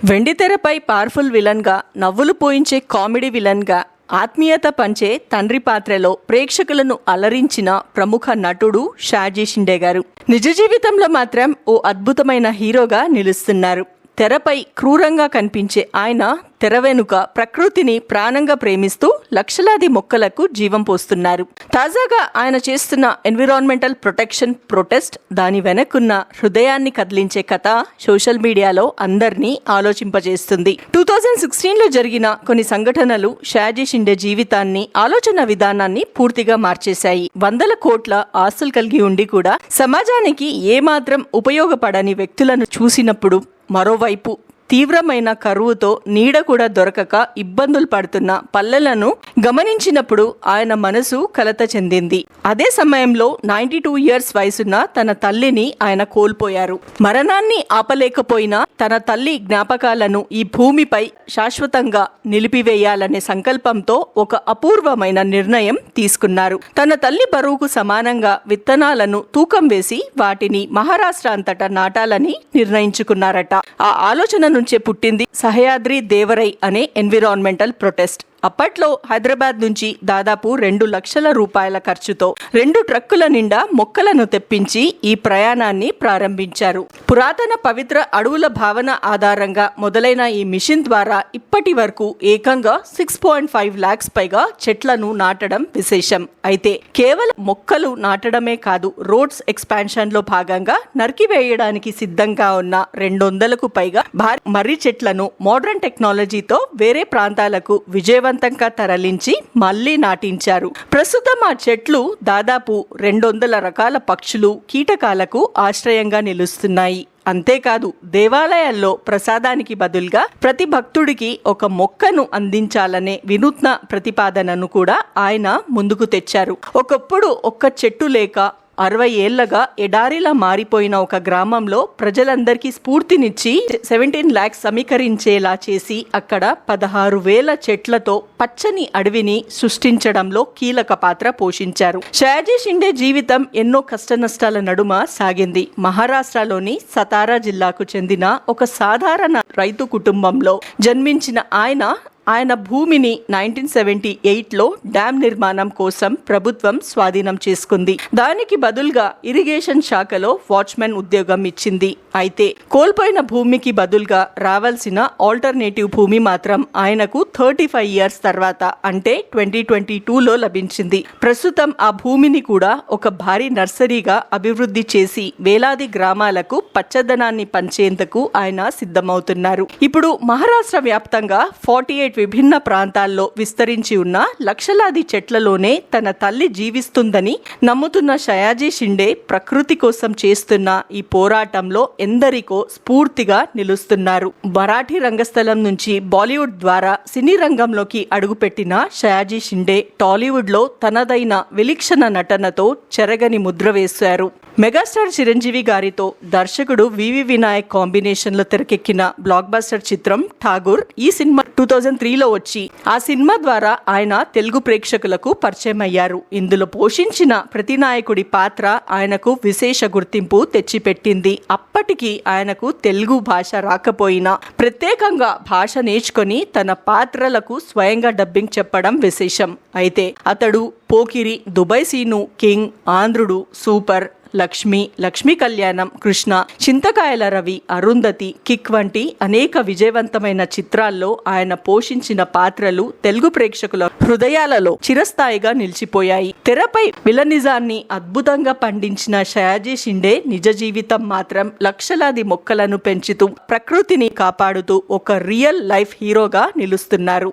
వెండితెరపై powerful విలన్గా, నవ్వులు పోయించే comedy విలన్గా, ఆత్మీయత పంచే తండ్రి పాత్రలో ప్రేక్షకులను అలరించిన ప్రముఖ నటుడు షాజీ షిండే గారు నిజ జీవితంలో మాత్రం ఓ అద్భుతమైన హీరోగా నిలుస్తున్నారు. తెరపై క్రూరంగా కనిపించే ఆయన తెర వెనుక ప్రకృతిని ప్రాణంగా ప్రేమిస్తూ లక్షలాది మొక్కలకు జీవం పోస్తున్నారు. తాజాగా ఆయన చేస్తున్న ఎన్విరాన్మెంటల్ ప్రొటెక్షన్ ప్రొటెస్ట్, దాని వెనక్కున్న హృదయాన్ని కదిలించే కథ సోషల్ మీడియాలో అందరినీ ఆలోచింపజేస్తుంది. 2016లో జరిగిన కొన్ని సంఘటనలు షాజీ షిండే జీవితాన్ని, ఆలోచన విధానాన్ని పూర్తిగా మార్చేశాయి. వందల కోట్ల ఆస్తులు కలిగి ఉండి కూడా సమాజానికి ఏమాత్రం ఉపయోగపడని వ్యక్తులను చూసినప్పుడు, మరోవైపు తీవ్రమైన కరువుతో నీడ కూడా దొరకక ఇబ్బందులు పడుతున్న పల్లెలను గమనించినప్పుడు ఆయన మనసు కలత చెందింది. అదే సమయంలో 92 ఇయర్స్ వయసున్న తన తల్లిని ఆయన కోల్పోయారు. మరణాన్ని ఆపలేకపోయినా తన తల్లి జ్ఞాపకాలను ఈ భూమిపై శాశ్వతంగా నిలిపివేయాలనే సంకల్పంతో ఒక అపూర్వమైన నిర్ణయం తీసుకున్నారు. తన తల్లి బరువుకు సమానంగా విత్తనాలను తూకం వేసి వాటిని మహారాష్ట్ర అంతటా నాటాలని నిర్ణయించుకున్నారట. ఆ ఆలోచన నుంచే పుట్టింది సహ్యాద్రి దేవరై అనే ఎన్విరాన్మెంటల్ ప్రొటెస్ట్. అప్పట్లో హైదరాబాద్ నుంచి దాదాపు 2 లక్షల రూపాయల ఖర్చుతో 2 ట్రక్కుల నిండా మొక్కలను తెప్పించి ఈ ప్రయాణాన్ని ప్రారంభించారు. పురాతన పవిత్ర అడవుల భావన ఆధారంగా మొదలైన ఈ మిషన్ ద్వారా ఇప్పటి వరకు ఏకంగా 6.5 lakhs పైగా చెట్లను నాటడం విశేషం. అయితే కేవలం మొక్కలు నాటడమే కాదు, రోడ్స్ ఎక్స్పాన్షన్ లో భాగంగా నరికివేయడానికి సిద్ధంగా ఉన్న 200కు పైగా భారీ మర్రి చెట్లను మోడర్న్ టెక్నాలజీతో వేరే ప్రాంతాలకు విజయవంతంగా తరలించి మళ్లీ నాటించారు. ప్రస్తుతం ఆ చెట్లు దాదాపు 200 రకాల పక్షులు, కీటకాలకు ఆశ్రయంగా నిలుస్తున్నాయి. అంతేకాదు, దేవాలయాల్లో ప్రసాదానికి బదులుగా ప్రతి భక్తుడికి ఒక మొక్కను అందించాలనే వినూత్న ప్రతిపాదనను కూడా ఆయన ముందుకు తెచ్చారు. ఒకప్పుడు ఒక్క చెట్టు లేక 60 ఏళ్లగా ఎడారిలా మారిపోయిన ఒక గ్రామంలో ప్రజలందరికీ స్ఫూర్తినిచ్చి 17 lakhs సమీకరించేలా చేసి అక్కడ 16,000 చెట్లతో పచ్చని అడవిని సృష్టించడంలో కీలక పాత్ర పోషించారు. షాజీ షిండే జీవితం ఎన్నో కష్టనష్టాల నడుమ సాగింది. మహారాష్ట్రలోని సతారా జిల్లాకు చెందిన ఒక సాధారణ రైతు కుటుంబంలో జన్మించిన ఆయన భూమిని 1978లో డ్యాం నిర్మాణం కోసం ప్రభుత్వం స్వాధీనం చేసుకుంది. దానికి బదులుగా ఇరిగేషన్ శాఖలో వాచ్మెన్ ఉద్యోగం ఇచ్చింది. అయితే కోల్పోయిన భూమికి బదులుగా రావాల్సిన ఆల్టర్నేటివ్ భూమి మాత్రం ఆయనకు 35 ఇయర్స్ తర్వాత అంటే 2022లో లభించింది. ప్రస్తుతం ఆ భూమిని కూడా ఒక భారీ నర్సరీగా అభివృద్ధి చేసి వేలాది గ్రామాలకు పచ్చదనాన్ని పంచేందుకు ఆయన సిద్ధమవుతున్నారు. ఇప్పుడు మహారాష్ట్ర వ్యాప్తంగా 48 విభిన్న ప్రాంతాల్లో విస్తరించి ఉన్న లక్షలాది చెట్లలోనే తన తల్లి జీవిస్తుందని నమ్ముతున్న షాజీ షిండే ప్రకృతి కోసం చేస్తున్న ఈ పోరాటంలో ఎందరికో స్ఫూర్తిగా నిలుస్తున్నారు. మరాఠీ రంగస్థలం నుంచి బాలీవుడ్ ద్వారా సినీ రంగంలోకి అడుగుపెట్టిన షాజీ షిండే టాలీవుడ్ లో తనదైన విలక్షణ నటనతో చెరగని ముద్ర వేశారు. మెగాస్టార్ చిరంజీవి గారితో దర్శకుడు వివి వినాయక్ కాంబినేషన్ లో తెరకెక్కిన బ్లాక్ బస్టర్ చిత్రం ఠాగూర్. ఈ సినిమా 2003లో వచ్చి ఆ సినిమా ద్వారా ఆయన తెలుగు ప్రేక్షకులకు పరిచయం అయ్యారు. ఇందులో పోషించిన ప్రతి నాయకుడి పాత్ర ఆయనకు విశేష గుర్తింపు తెచ్చిపెట్టింది. అప్పటికి ఆయనకు తెలుగు భాష రాకపోయినా ప్రత్యేకంగా భాష నేర్చుకొని తన పాత్రలకు స్వయంగా డబ్బింగ్ చెప్పడం విశేషం. అయితే అతడు పోకిరి, దుబాయ్ సీను, కింగ్, ఆంధ్రుడు, సూపర్, లక్ష్మీ కళ్యాణం, కృష్ణ, చింతకాయల రవి, అరుంధతి, కిక్ వంటి అనేక విజయవంతమైన చిత్రాల్లో ఆయన పోషించిన పాత్రలు తెలుగు ప్రేక్షకుల హృదయాలలో చిరస్థాయిగా నిలిచిపోయాయి. తెరపై విలనిజాన్ని అద్భుతంగా పండించిన షాజీ షిండే నిజ జీవితం మాత్రం లక్షలాది మొక్కలను పెంచుతూ ప్రకృతిని కాపాడుతూ ఒక రియల్ లైఫ్ హీరోగా నిలుస్తున్నారు.